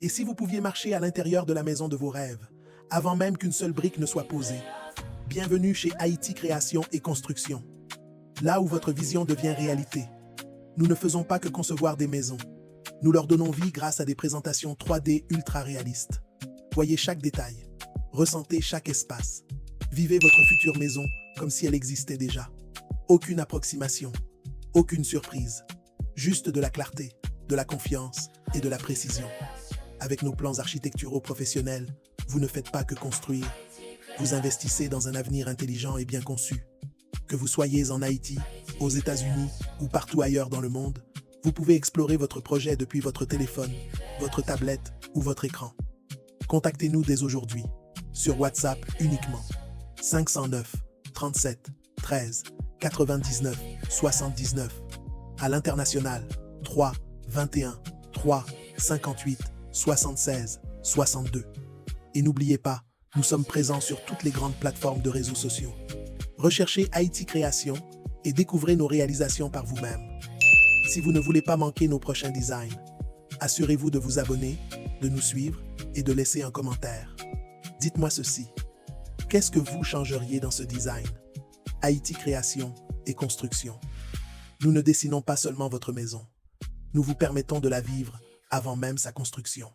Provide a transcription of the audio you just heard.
Et si vous pouviez marcher à l'intérieur de la maison de vos rêves, avant même qu'une seule brique ne soit posée? Bienvenue chez Haïti Création et Construction, là où votre vision devient réalité. Nous ne faisons pas que concevoir des maisons. Nous leur donnons vie grâce à des présentations 3D ultra réalistes. Voyez chaque détail, ressentez chaque espace. Vivez votre future maison comme si elle existait déjà. Aucune approximation, aucune surprise. Juste de la clarté, de la confiance et de la précision. Avec nos plans architecturaux professionnels, vous ne faites pas que construire. Vous investissez dans un avenir intelligent et bien conçu. Que vous soyez en Haïti, aux États-Unis ou partout ailleurs dans le monde, vous pouvez explorer votre projet depuis votre téléphone, votre tablette ou votre écran. Contactez-nous dès aujourd'hui, sur WhatsApp uniquement. 509 37 13 99 79. À l'international, 3 21 3 58 76 62. Et n'oubliez pas, nous sommes présents sur toutes les grandes plateformes de réseaux sociaux. Recherchez Haïti Création et découvrez nos réalisations par vous-même. Si vous ne voulez pas manquer nos prochains designs, assurez-vous de vous abonner, de nous suivre et de laisser un commentaire. Dites-moi ceci, qu'est-ce que vous changeriez dans ce design? Haïti Création et Construction. Nous ne dessinons pas seulement votre maison, nous vous permettons de la vivre avant même sa construction.